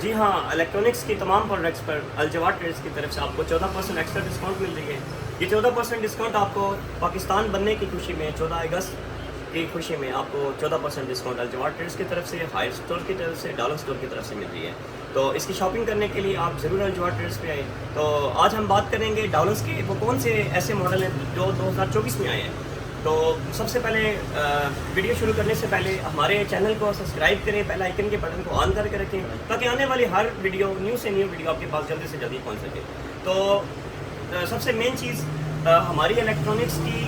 जी हाँ, इलेक्ट्रॉनिक्स की तमाम प्रोडक्ट्स पर अलजवाद ट्रेड्स की तरफ से आपको 14% एक्स्ट्रा डिस्काउंट मिल रही है। ये 14% डिस्काउंट आपको पाकिस्तान बनने की खुशी में 14 अगस्त की खुशी में आपको 14% डिस्काउंट अलजवाद ट्रेड्स की तरफ से, हायर स्टोर की तरफ से, डॉलर स्टोर की तरफ से मिल रही है। तो इसकी शॉपिंग करने के लिए आप ज़रूर अलजवाद ट्रेड्स पे आए। तो आज हम बात करेंगे डॉलर्स के वो कौन से ऐसे मॉडल हैं जो 2024 में आए हैं। तो सबसे पहले वीडियो शुरू करने से पहले हमारे चैनल को सब्सक्राइब करें, बेल आइकन के बटन को ऑन करके रखें ताकि आने वाली हर वीडियो न्यू से न्यू वीडियो आपके पास जल्दी से जल्दी पहुंच सके। तो सबसे मेन चीज़ हमारी इलेक्ट्रॉनिक्स की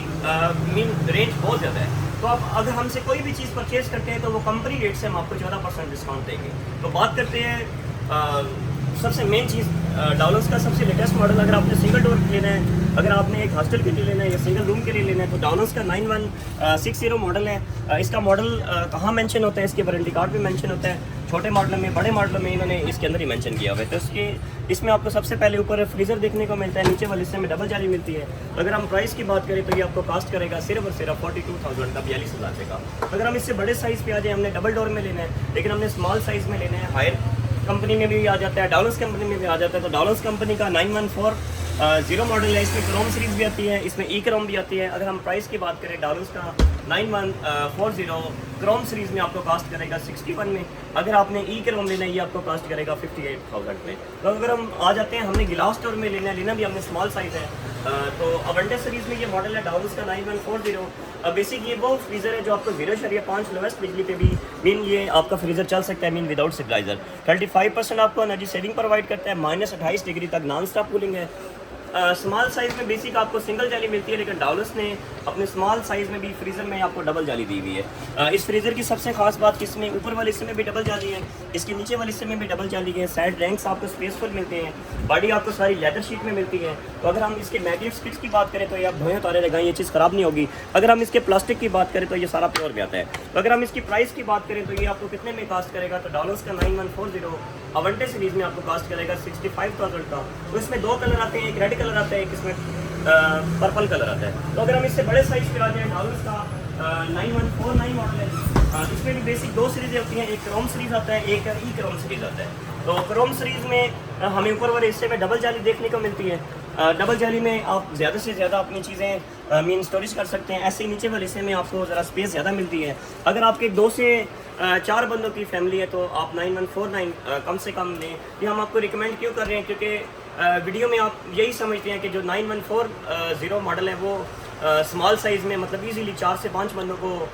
मेन रेंज बहुत ज़्यादा है। तो आप अगर हमसे कोई भी चीज़ परचेज़ करते हैं तो वो कंपनी रेट से हम आपको 14% डिस्काउंट देंगे। तो बात करते हैं सबसे मेन चीज़ डॉलर्स का सबसे लेटेस्ट मॉडल। अगर आपने सिंगल डोर लेना है, अगर आपने एक हॉस्टल के लिए लेना है या सिंगल रूम के लिए लेना है, तो डॉलर्स का 9160 मॉडल है। इसका मॉडल कहाँ मेंशन होता है, इसके वारंटी कार्ड पे मेंशन होता है। छोटे मॉडल में, बड़े मॉडल में इन्होंने इसके अंदर ही मेंशन किया हुआ है। तो इसमें आपको सबसे पहले ऊपर फ्रीज़र देखने को मिलता है, नीचे वाले हिस्से में डबल जाली मिलती है। अगर हम प्राइस की बात करें तो ये आपको कास्ट करेगा सिर्फ और सिर्फ 42,000 का, 42,000 रुपये का। अगर हम इससे बड़े साइज़ पे आ जाए, हमने डबल डोर में लेना है लेकिन हमने स्मॉल साइज़ में लेना है, हायर कंपनी में भी आ जाता है, डॉलर्स कंपनी में भी आ जाता है। तो डॉलर्स कंपनी का 9140 मॉडल है। इसमें क्रोम सीरीज़ भी आती है, इसमें ई क्रोम भी आती है। अगर हम प्राइस की बात करें डॉलर्स का 9140 क्रोम सीरीज़ में आपको कास्ट करेगा 61 में। अगर आपने ई क्रोम लेना है ये आपको कास्ट करेगा 58,000 में। तो अगर हम आ जाते हैं, हमने गिलास स्टोर में लेना भी हमने स्मॉल साइज़ है। तो अवेंडर सीरीज़ में ये मॉडल है डॉलर्स का 9140। बेसिक ये वो फ्रीज़र है जो आपको 0.5 लोवेस्ट बिजली पे भी मीन ये आपका फ्रीज़र चल सकता है, मीन विदाउट स्टेबलाइजर। 35% आपको एनर्जी सेविंग प्रोवाइड करता है, -28 डिग्री तक नॉन स्टॉप कूलिंग है। स्मॉल साइज़ में बेसिक आपको सिंगल जाली मिलती है, लेकिन डॉलर्स ने अपने स्मॉल साइज़ में भी फ्रीज़र में आपको डबल जाली दी हुई है। इस फ्रीज़र की सबसे खास बात कि इसमें ऊपर वाले हिस्से में भी डबल जाली है, इसके नीचे वाले हिस्से में भी डबल जाली है। साइड रैंक्स आपको स्पेसफुल मिलते हैं, बॉडी आपको सारी लेदर शीट में मिलती है। तो अगर हम इसके मैग्नेट स्टिक्स की बात करें तो ये आप धोए उतारे रहेगा, ये चीज़ ख़राब नहीं होगी। अगर हम इसके प्लास्टिक की बात करें तो ये सारा प्योर भी आता है। तो अगर हम इसकी प्राइस की बात करें तो ये आपको कितने में कास्ट करेगा, तो डॉलर्स का 9140 अवेंटे सीरीज़ में आपको कास्ट करेगा 65,000 का। तो इसमें दो कलर आते हैं, एक रेड कलर आता है, एक इसमें पर्पल कलर आता है। तो अगर हम इससे बड़े साइज़ पे आ जाए, डॉलर्स का 9149 मॉडल है। इसमें भी बेसिक दो सीरीज़ होती हैं, एक क्रोम सीरीज़ आता है, एक ई क्रोम सीरीज़ आता है। तो क्रोम सीरीज़ में हमें ऊपर वाले हिस्से में डबल जाली देखने को मिलती है। डबल जाली में आप ज़्यादा से ज़्यादा अपनी चीज़ें मीन स्टोरेज कर सकते हैं। ऐसे ही नीचे वाले हिस्से में आपको ज़रा स्पेस ज़्यादा मिलती है। अगर आपके 2 से 4 बंदों की फैमिली है तो आप 9149 कम से कम लें। ये हम आपको रिकमेंड क्यों कर रहे हैं, क्योंकि वीडियो में आप यही समझते हैं कि जो 9140 मॉडल है वो स्मॉल साइज़ में मतलब इजीली 4 से 5 बंदों को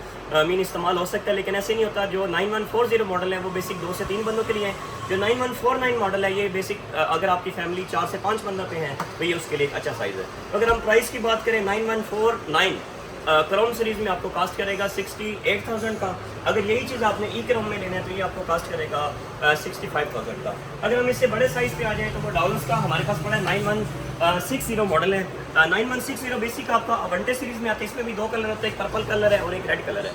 मीन इस्तेमाल हो सकता है, लेकिन ऐसे नहीं होता। जो 9140 मॉडल है वो बेसिक 2 से 3 बंदों के लिए है। जो 9149 मॉडल है ये बेसिक अगर आपकी फैमिली 4 से 5 बंदों पे है तो ये उसके लिए एक अच्छा साइज़ है। तो अगर हम प्राइस की बात करें 9149 क्रोम सीरीज़ में आपको कास्ट करेगा 68,000 का। अगर यही चीज़ आपने ई क्रोम में लेना है तो ये आपको कास्ट करेगा 65,000 का। अगर हम इससे बड़े साइज़ पे आ जाए तो वो डॉलर्स का हमारे पास पड़ा है 9160 मॉडल है। 9160 बेसिक आपका अवेंटे सीरीज़ में आता है। इसमें भी दो कलर होते हैं, एक पर्पल कलर है और एक रेड कलर है।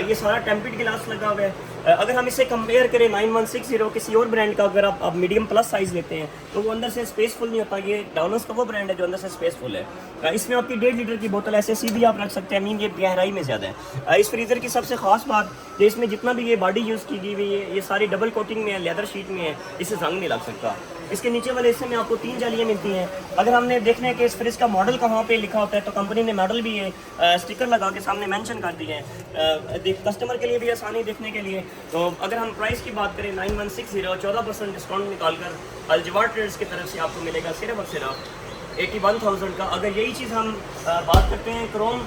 ये सारा टेम्पर्ड गिलास लगा हुआ है। अगर हम इसे कंपेयर करें 9160 किसी और ब्रांड का, अगर आप मीडियम प्लस साइज़ लेते हैं तो वो अंदर से स्पेसफुल नहीं होता। ये डॉलर्स का वो ब्रांड है जो अंदर से स्पेसफुल है। इसमें आपकी 1.5 लीटर की बोतल ऐसे सीधी आप रख सकते हैं, मीन ये गहराई में ज़्यादा है। इस फ्रीज़र की सबसे खास बात कि इसमें जितना भी ये बॉडी यूज़ की गई है ये सारी डबल कोटिंग में है, लेदर शीट में है, इससे जंग नहीं लग सकता। इसके नीचे वाले हिस्से में आपको 3 जालियाँ मिलती हैं। अगर हमने देखना है कि इस फ्रिज का मॉडल कहाँ पे लिखा होता है तो कंपनी ने मॉडल भी है स्टिकर लगा के सामने मेंशन कर दिए हैं कस्टमर के लिए भी आसानी देखने के लिए। तो अगर हम प्राइस की बात करें 9160 14% डिस्काउंट निकालकर अलजवाद ट्रेड्स की तरफ से आपको मिलेगा सिर्फ और सिर्फ 81,000 का। अगर यही चीज़ हम बात करते हैं क्रोम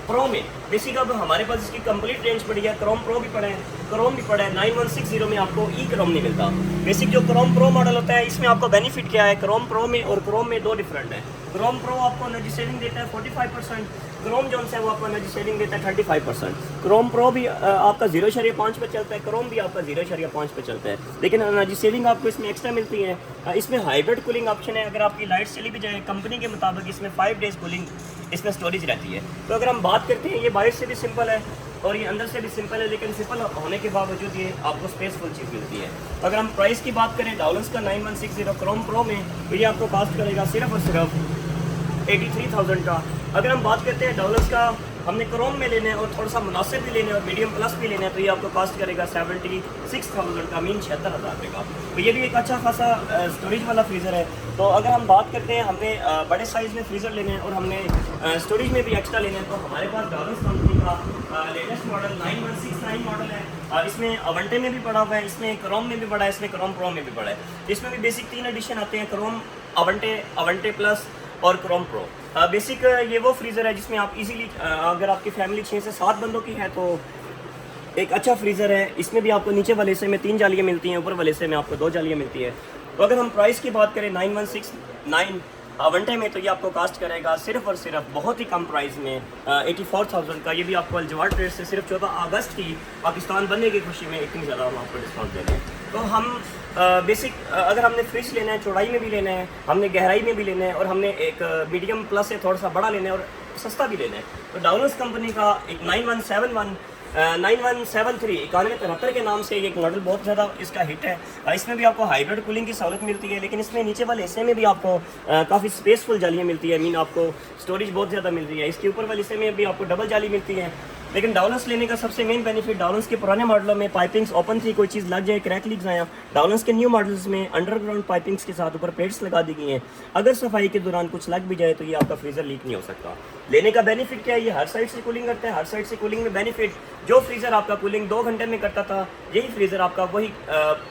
प्रो में, बेसिक अब हमारे पास इसकी कंप्लीट रेंज पड़ी है। क्रोम प्रो भी पड़ा है, क्रोम भी पड़ा है। 9160 में आपको ई क्रोम नहीं मिलता। बेसिक जो क्रोम प्रो मॉडल होता है इसमें आपको बेनिफिट क्या है, क्रोम प्रो में और क्रोम में 2 डिफरेंट है। क्रोम प्रो आपको एनर्जी सेविंग देता है 45%, क्रोम जोन है वो आपको एनर्जी सेविंग देता है 35%। क्रोम प्रो भी आपका 0.5 पे चलता है, क्रोम भी आपका 0.5 पे चलता है, लेकिन एनर्जी सेविंग आपको इसमें एक्स्ट्रा मिलती है। इसमें हाइब्रिड कूलिंग ऑप्शन है। अगर आपकी लाइट चली भी जाए कंपनी के मुताबिक इसमें 5 डेज़ कूलिंग इसमें स्टोरेज रहती है। तो अगर हम बात करते हैं ये बाहर से भी सिंपल है और ये अंदर से भी सिंपल है, लेकिन सिंपल होने के बावजूद ये आपको स्पेसफुल चीज़ मिलती है। तो अगर हम प्राइस की बात करें डॉलर्स का 9160 क्रोम प्रो में तो ये आपको कास्ट करेगा सिर्फ और सिर्फ 83,000 का। अगर हम बात करते हैं डॉलर्स का हमने क्रोम में लेना है और थोड़ा सा मुनासिब भी लेना है और मीडियम प्लस भी लेना है तो ये आपको कॉस्ट करेगा 76,000 का, मीन 76,000 रुपये का। तो ये भी एक अच्छा खासा स्टोरेज वाला फ्रीज़र है। तो अगर हम बात करते हैं हमने बड़े साइज़ में फ्रीज़र लेने हैं और हमने स्टोरेज में भी एक्स्ट्रा लेना है तो हमारे पास डॉलर्स कंपनी का लेटेस्ट मॉडल 9169 मॉडल है। इसमें अवंटे में भी पड़ा हुआ है, इसमें क्रोम में भी पड़ा है, इसमें क्रोम प्रो में भी पड़ा है। इसमें भी बेसिक 3 एडिशन आते हैं, क्रोम, अवंटे प्लस और क्रोम प्रो। बेसिक ये वो फ्रीज़र है जिसमें आप इजीली अगर आपकी फैमिली 6 से 7 बंदों की है तो एक अच्छा फ्रीज़र है। इसमें भी आपको नीचे वाले हिस्से में 3 जालियाँ मिलती हैं, ऊपर वाले हिस्से में आपको 2 जालियाँ मिलती है। तो अगर हम प्राइस की बात करें 9169 अवंटे में तो ये आपको कास्ट करेगा सिर्फ और सिर्फ बहुत ही कम प्राइस में 84,000 का। ये भी आपको अल-जवाद ट्रेड से सिर्फ 14 अगस्त की पाकिस्तान बनने की खुशी में इतनी ज़्यादा हम आपको डिस्काउंट दे रहे हैं। तो हम बेसिक अगर हमने फ्रिज लेना है, चौड़ाई में भी लेना है, हमने गहराई में भी लेना है और हमने एक मीडियम प्लस से थोड़ा सा बड़ा लेना है और सस्ता भी लेना है तो डाउनर्स कंपनी का एक 9173 9173 के नाम से एक मॉडल बहुत ज़्यादा इसका हिट है। इसमें भी आपको हाइब्रिड कूलिंग की सहूलत मिलती है, लेकिन इसमें नीचे वाले हिस्से में भी आपको काफ़ी स्पेसफुल जालियाँ मिलती है, मीन आपको स्टोरेज बहुत ज़्यादा मिल रही है। इसके ऊपर वाले हिस्से में भी आपको डबल जाली मिलती है। लेकिन डाउनर्स लेने का सबसे मेन बेनिफिट, डाउनर्स के पुराने मॉडलों में पाइपिंग्स ओपन थी, कोई चीज़ लग जाए, क्रैक लीक आया। डाउनर्स के न्यू मॉडल्स में अंडरग्राउंड पाइपिंग्स के साथ ऊपर प्लेट्स लगा दी गई हैं। अगर सफाई के दौरान कुछ लग भी जाए तो ये आपका फ्रीज़र लीक नहीं हो सकता। लेने का बेनिफिट क्या है, ये हर साइड से कूलिंग करता है। हर साइड से कूलिंग में बेनिफिट, जो फ्रीज़र आपका कूलिंग 2 घंटे में करता था यही फ्रीज़र आपका वही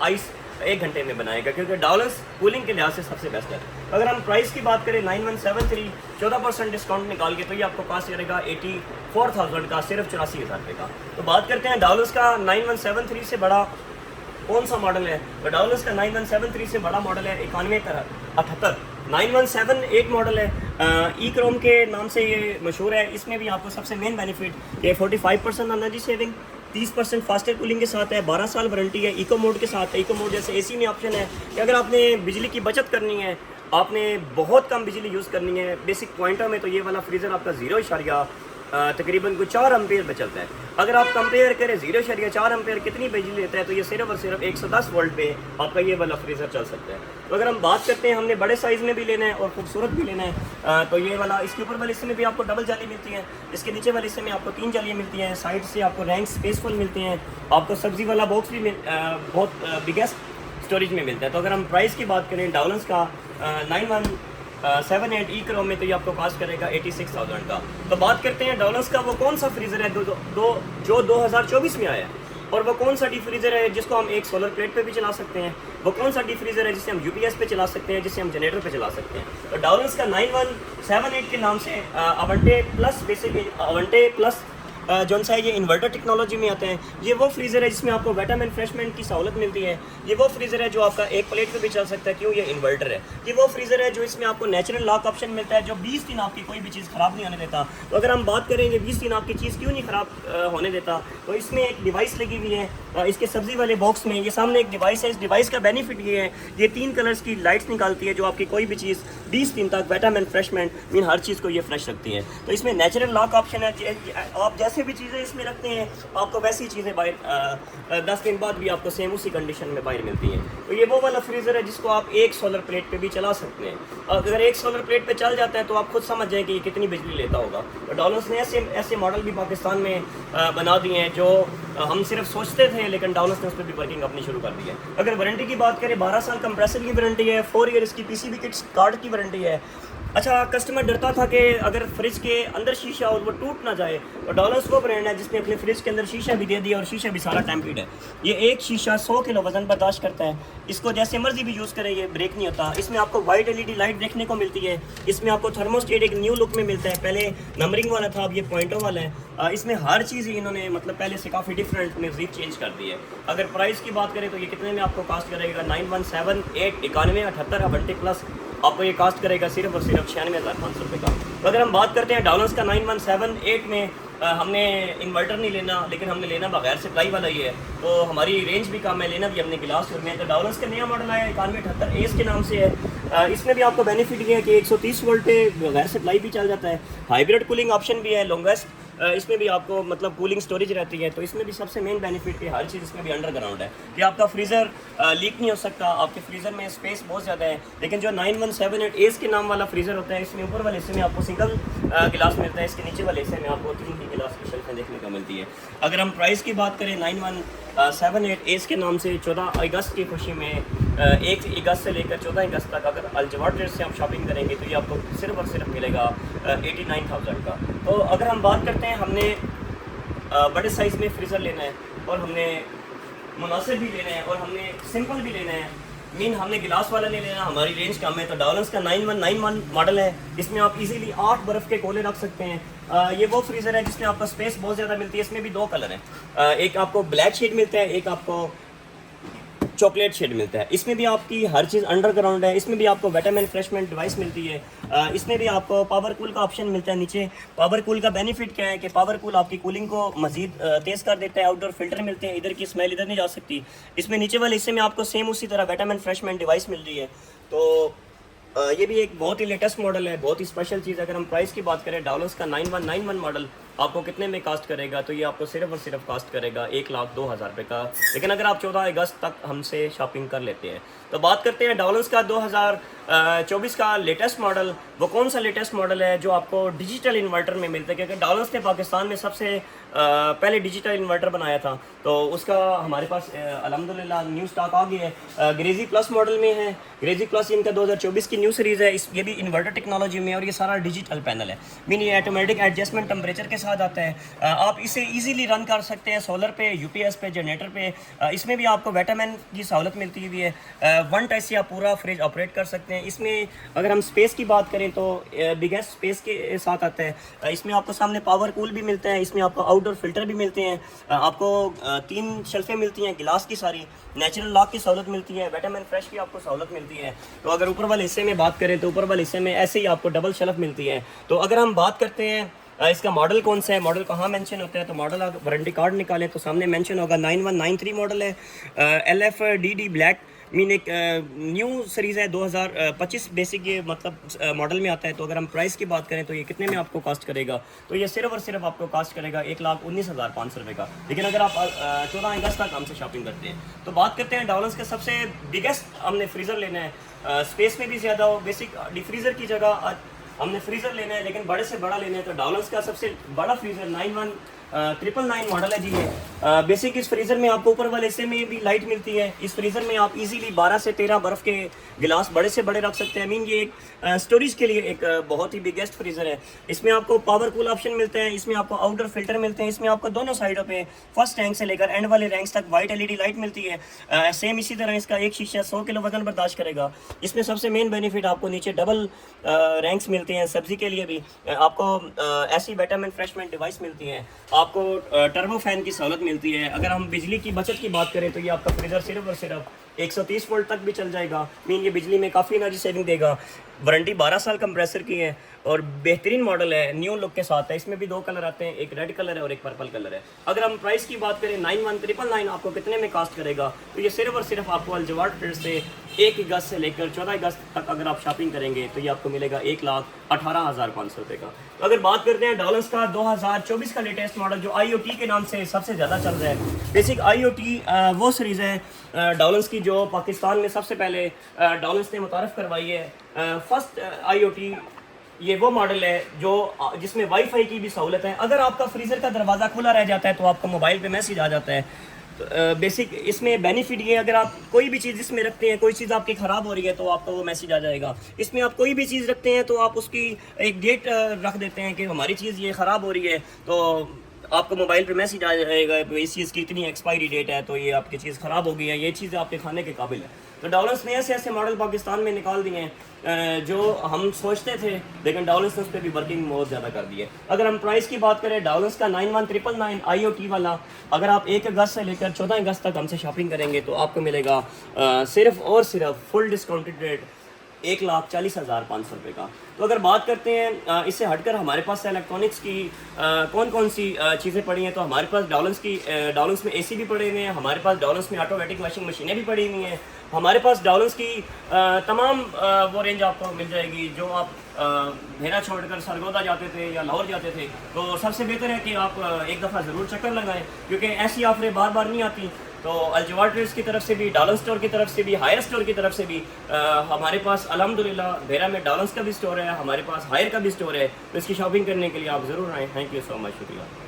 आइस 1 घंटे में बनाएगा, क्योंकि डाउनर्स कूलिंग के लिहाज से सबसे बेस्ट है। अगर हम प्राइस की बात करें 9173 14% डिस्काउंट निकाल के तो ये आपको कास्ट करेगा 84,000 का, सिर्फ 84,000 रुपये का। तो बात करते हैं डाउनर्स का 9173 से बड़ा कौन सा मॉडल है। तो डाउनर्स का 9173 से बड़ा मॉडल है 9178 9178 मॉडल है। ई क्रोम के नाम से ये मशहूर है। इसमें भी आपको सबसे मेन बेनिफिट ये 45% एनर्जी सेविंग, 30% फास्टर कूलिंग के साथ है, 12 साल वारंटी है, इको मोड के साथ है। इको मोड जैसे एसी में ऑप्शन है कि अगर आपने बिजली की बचत करनी है, आपने बहुत कम बिजली यूज़ करनी है बेसिक पॉइंटों में, तो ये वाला फ्रीज़र आपका 0 तकरीबन कुछ 4 एम्पेयर पे चलता है। अगर आप कंपेयर करें 0.4 एम्पेयर कितनी बिजली लेता है तो ये सिर्फ और सिर्फ 110 वोल्ट पे आपका ये वाला फ्रीज़र चल सकता है। तो अगर हम बात करते हैं हमने बड़े साइज़ में भी लेना है और खूबसूरत भी लेना है तो ये वाला, इसके ऊपर वाले हिस्से में भी आपको डबल जाली मिलती है, इसके नीचे वाले हिस्से में आपको 3 जालियाँ मिलती हैं, साइड से आपको रैंक स्पेसफुल मिलते हैं, आपको सब्ज़ी वाला बॉक्स भी बहुत बिगेस्ट स्टोरेज में मिलता है। तो अगर हम प्राइस की बात करें डाउनर्स का 9178 ई क्रोम में तो ये आपको कास्ट करेगा 86,000 का। तो बात करते हैं डाउनर्स का वो कौन सा फ्रीज़र है जो 2024 में आया है, और वो कौन सा डी फ्रीज़र है जिसको हम एक सोलर प्लेट पे भी चला सकते हैं, वो कौन सा डी फ्रीज़र है जिसे हम यूपीएस पे चला सकते हैं, जिसे हम जनरेटर पे चला सकते हैं। तो डाउनर्स का 9178 के नाम से अवंटे प्लस, बेसिक अवंटे प्लस जो सा ये इन्वर्टर टेक्नोलॉजी में आते हैं। ये वो फ्रीज़र है जिसमें आपको विटामिन फ्रेशमेंट की सहूलत मिलती है। ये वो फ्रीज़र है जो आपका एक प्लेट पे भी चल सकता है, क्यों, ये इन्वर्टर है। ये वो फ्रीज़र है जो इसमें आपको नेचुरल लॉक ऑप्शन मिलता है जो 20 दिन आपकी कोई भी चीज़ ख़राब नहीं होने देता। तो अगर हम बात करें ये 20 दिन आपकी चीज़ क्यों नहीं ख़राब होने देता, तो इसमें एक डिवाइस लगी हुई है इसके सब्ज़ी वाले बॉक्स में। ये सामने एक डिवाइस है, इस डिवाइस का बेनिफिट ये है, ये 3 कलर्स की लाइट्स निकालती है जो आपकी कोई भी चीज़ 20 दिन तक विटामिन फ्रेशमेंट मीन हर चीज़ को ये फ्रेश रखती है। तो इसमें नेचुरल लॉक ऑप्शन है, आप जैसे भी चीज़ें इसमें रखते हैं आपको वैसी चीज़ें बाहर 10 दिन बाद भी आपको सेम उसी कंडीशन में बाहर मिलती हैं। तो ये वो वाला फ्रीज़र है जिसको आप एक सोलर प्लेट पे भी चला सकते हैं। अगर एक सोलर प्लेट पे चल जाता है तो आप खुद समझ जाएं कि ये कितनी बिजली लेता होगा। तो डाउनर्स ने ऐसे मॉडल भी पाकिस्तान में बना दिए हैं जो हम सिर्फ सोचते थे, लेकिन डाउनर्स ने उस पर भी वर्किंग अपनी शुरू कर दी है। अगर वारंटी की बात करें 12 साल कंप्रेसर की वारंटी है, 4 ईयर इसकी पीसीबी किट्स कार्ड की वारंटी है। अच्छा, कस्टमर डरता था कि अगर फ्रिज के अंदर शीशा और वो टूट ना जाए, तो डाउनर्स वो ब्रांड है जिसने अपने फ्रिज के अंदर शीशा भी दे दिया और शीशा भी सारा टेम्पर्ड है। ये एक शीशा 100 किलो वजन बर्दाश्त करता है, इसको जैसे मर्जी भी यूज़ करें ये ब्रेक नहीं होता। इसमें आपको वाइट एलईडी लाइट देखने को मिलती है, इसमें आपको थर्मोस्टेट एक न्यू लुक में मिलता है, पहले नंबरिंग वाला था अब ये पॉइंटों वाला है। इसमें हर चीज़ इन्होंने मतलब पहले से काफ़ी डिफरेंट म्यूजिक चेंज कर दी है। अगर प्राइस की बात करें तो ये कितने में आपको कास्ट करेगा 9178 9178 अवंटे प्लस आपको ये कास्ट करेगा सिर्फ और सिर्फ 96,500 रुपये का। तो अगर हम बात करते हैं डाउनर्स का 9178 में हमने इन्वर्टर नहीं लेना, लेकिन हमने लेना बगैर सप्लाई वाला ही है, तो हमारी रेंज भी कम है, लेना भी हमने गिलास में। तो डाउनर्स का नया मॉडल आया 9178 एस के नाम से है। इसमें भी आपको बेनिफिट ये है कि 130 वोल्ट पे बगैर सप्लाई भी चल जाता है, हाइब्रिड कूलिंग ऑप्शन भी है, लॉन्गेस्ट इसमें भी आपको मतलब कूलिंग स्टोरेज रहती है, तो इसमें भी सबसे मेन बेनिफिट है हर चीज़ इसमें भी अंडरग्राउंड है कि आपका फ्रीज़र लीक नहीं हो सकता, आपके फ्रीज़र में स्पेस बहुत ज़्यादा है। लेकिन जो 9178 एस के नाम वाला फ्रीज़र होता है, इसमें ऊपर वाले हिस्से में आपको सिंगल गिलास मिलता है, इसके नीचे वाले हिस्से में आपको 3 ही गिलास की शेल्फें देखने को मिलती है। अगर हम प्राइस की बात करें 9178 एस के नाम से 14 अगस्त की खुशी में 1 अगस्त से लेकर 14 अगस्त तक अगर अल-जवाद ट्रेड्स से आप शॉपिंग करेंगे तो ये आपको सिर्फ और सिर्फ मिलेगा 89,000 का। तो अगर हम बात करते हैं हमने बड़े साइज़ में फ्रीज़र लेना है और हमने मुनासिब भी लेना है और हमने सिंपल भी लेना है, मीन हमने गिलास वाला नहीं लेना, हमारी रेंज कम है, तो डॉलर्स का 9191 मॉडल है। इसमें आप इजीली 8 बर्फ़ के कोले रख सकते हैं। ये वो फ्रीज़र है जिसमें आपको स्पेस बहुत ज़्यादा मिलती है। इसमें भी 2 कलर हैं, एक आपको ब्लैक शेड मिलता है, एक आपको चॉकलेट शेड मिलता है। इसमें भी आपकी हर चीज़ अंडरग्राउंड है। इसमें भी आपको विटामिन फ्रेशमेंट डिवाइस मिलती है। इसमें भी आपको पावर कूल का ऑप्शन मिलता है नीचे। पावर कूल का बेनिफिट क्या है कि पावर कूल आपकी कूलिंग को मजीद तेज़ कर देता है। आउटडोर फिल्टर मिलते हैं, इधर की स्मेल इधर नहीं जा सकती। इसमें नीचे वाले हिस्से में आपको सेम उसी तरह विटामिन फ्रेशमेंट डिवाइस मिल रही है। तो ये भी एक बहुत ही लेटेस्ट मॉडल है, बहुत ही स्पेशल चीज़। अगर हम प्राइस की बात करें, डॉलर्स का 9191 मॉडल आपको कितने में कास्ट करेगा, तो ये आपको सिर्फ और सिर्फ कास्ट करेगा 1,02,000 रुपये का। लेकिन अगर आप 14 अगस्त तक हमसे शॉपिंग कर लेते हैं तो बात करते हैं डॉलर्स का 2024 का लेटेस्ट मॉडल। वो कौन सा लेटेस्ट मॉडल है जो आपको डिजिटल इन्वर्टर में मिलता है, क्योंकि डॉलर्स ने पाकिस्तान में सबसे पहले डिजिटल इन्वर्टर बनाया था, तो उसका हमारे पास अल्हम्दुलिल्लाह न्यू स्टॉक आ गया है। ग्रेजी प्लस मॉडल में है। ग्रेजी प्लस इनका 2024 की न्यू सीरीज़ है। ये भी इन्वर्टर टेक्नोलॉजी में, और ये सारा डिजिटल पैनल है, मीन ये ऑटोमेटिक एडजस्टमेंट टेम्परेचर के साथ आता है। आप इसे इजीली रन कर सकते हैं सोलर पे, यूपीएस पे, जनरेटर पे। इसमें भी आपको विटामिन की सहूलत मिलती हुई है। 1 टच से आप पूरा फ्रिज ऑपरेट कर सकते हैं। इसमें अगर हम स्पेस की बात करें तो बिगेस्ट स्पेस के साथ आता है। इसमें आपको सामने पावर कूल भी मिलता है, इसमें आपको आउटडोर फिल्टर भी मिलते हैं, आपको 3 शेल्फें मिलती हैं गिलास की सारी, नेचुरल लॉक की सहूलत मिलती है, विटामिन फ्रेश की आपको सहूलत मिलती है। तो अगर ऊपर वाले हिस्से में बात करें तो ऊपर वाले हिस्से में ऐसे ही आपको डबल शेल्फ मिलती है। तो अगर हम बात करते हैं इसका मॉडल कौन सा है, मॉडल कहाँ मेंशन होता है, तो मॉडल वारंटी कार्ड निकालें तो सामने मेंशन होगा 9193 मॉडल है। LFDD ब्लैक मीन एक न्यू सीरीज़ है 2025 बेसिक, ये मतलब मॉडल में आता है। तो अगर हम प्राइस की बात करें तो ये कितने में आपको कास्ट करेगा, तो ये सिर्फ और सिर्फ आपको कास्ट करेगा 1,19,500 रुपये का। लेकिन अगर आप 14 अगस्त तक हमसे शॉपिंग करते हैं तो बात करते हैं डॉलर्स के सबसे बिगेस्ट हमने फ्रीज़र लेना है, स्पेस में भी ज़्यादा हो, बेसिक डिफ्रीज़र की जगह हमने फ्रीज़र लेना है लेकिन बड़े से बड़ा लेना है। तो डॉलर्स का सबसे बड़ा फ्रीज़र 9199 मॉडल है जी ये। बेसिक इस फ्रीज़र में आपको ऊपर वाले हिस्से में भी लाइट मिलती है। इस फ्रीज़र में आप इजीली 12 से 13 बर्फ़ के गिलास बड़े से बड़े रख सकते हैं। मीन ये एक स्टोरेज के लिए एक बहुत ही बिगेस्ट फ्रीज़र है। इसमें आपको पावर कूल ऑप्शन मिलते हैं, इसमें आपको आउटडोर फिल्टर मिलते हैं, इसमें आपको दोनों साइडों पे फर्स्ट रैंक से लेकर एंड वाले रैंक्स तक वाइट LED लाइट मिलती है। सेम इसी तरह इसका एक शीशा 100 किलो वजन बर्दाश्त करेगा। इसमें सबसे मेन बेनिफिट आपको नीचे डबल रैंक्स मिलते हैं, सब्जी के लिए भी आपको ऐसी विटामिन फ्रेशमेंट डिवाइस मिलती है, आपको टर्बो फैन की सहूलत मिलती है। अगर हम बिजली की बचत की बात करें तो ये आपका फ्रीज़र सिर्फ और सिर्फ 130 वोल्ट तक भी चल जाएगा। मीन ये बिजली में काफ़ी एनर्जी सेविंग देगा। वारंटी 12 साल कंप्रेसर की है और बेहतरीन मॉडल है, न्यू लुक के साथ है। इसमें भी 2 कलर आते हैं, एक रेड कलर है और एक पर्पल कलर है। अगर हम प्राइस की बात करें 91,999 आपको कितने में कास्ट करेगा, तो ये सिर्फ और सिर्फ आपको अल-जवाद ट्रेड्स से 1 अगस्त से लेकर 14 अगस्त तक अगर आप शॉपिंग करेंगे तो ये आपको मिलेगा 1,18,500 रुपये का। तो अगर बात करते हैं डॉलर्स का 2024 का लेटेस्ट मॉडल जो IoT के नाम से सबसे ज़्यादा चल रहा है। बेसिक IoT वो सीरीज़ है डॉलर्स की जो पाकिस्तान में सबसे पहले डॉलर्स ने मुतारफ़ करवाई है। फर्स्ट IoT ये वो मॉडल है जो जिसमें वाईफाई की भी सहूलत है। अगर आपका फ्रीज़र का दरवाज़ा खुला रह जाता है तो आपको मोबाइल पे मैसेज आ जाता है। तो बेसिक इसमें बेनिफिट ये, अगर आप कोई भी चीज़ इसमें रखते हैं, कोई चीज़ आपकी ख़राब हो रही है तो आपको वो मैसेज आ जाएगा। इसमें आप कोई भी चीज़ रखते हैं तो आप उसकी एक डेट रख देते हैं कि हमारी चीज़ ये ख़राब हो रही है, तो आपको मोबाइल पे मैसेज आ जाएगा इस चीज़ की इतनी एक्सपायरी डेट है, तो ये आपकी चीज़ ख़राब हो गई है, ये चीज़ आपके खाने के काबिल है। तो डॉलर्स ने ऐसे ऐसे मॉडल पाकिस्तान में निकाल दिए हैं जो हम सोचते थे, लेकिन डॉलर्स ने उस पर भी वर्किंग बहुत ज़्यादा कर दी है। अगर हम प्राइस की बात करें डॉलर्स का 91,999 IoT वाला, अगर आप 1 अगस्त से लेकर 14 अगस्त तक हमसे शॉपिंग करेंगे तो आपको मिलेगा सिर्फ और सिर्फ फुल डिस्काउंटेड रेट 1,40,500 रुपये का। तो अगर बात करते हैं इससे हटकर हमारे पास इलेक्ट्रॉनिक्स की कौन कौन सी चीज़ें पड़ी हैं, तो हमारे पास डॉलर्स में एसी भी पड़े हुए हैं, हमारे पास डॉलर्स में ऑटोमेटिक वॉशिंग मशीनें भी पड़ी हुई हैं, हमारे पास डॉलर्स की तमाम वो रेंज आपको मिल जाएगी। जो आप भेरा छोड़कर सरगोदा जाते थे या लाहौर जाते थे, तो सबसे बेहतर है कि आप एक दफ़ा ज़रूर चक्कर लगाएं, क्योंकि ऐसी ऑफरें बार बार नहीं आती। तो अल-जवाद ट्रेड्स की तरफ से भी, डॉलर स्टोर की तरफ से भी, हायर स्टोर की तरफ से भी हमारे पास अल्हम्दुलिल्लाह भेरा में डॉलर्स का भी स्टोर है, हमारे पास हायर का भी स्टोर है। तो इसकी शॉपिंग करने के लिए आप ज़रूर आएँ। थैंक यू सो मच, शुक्रिया।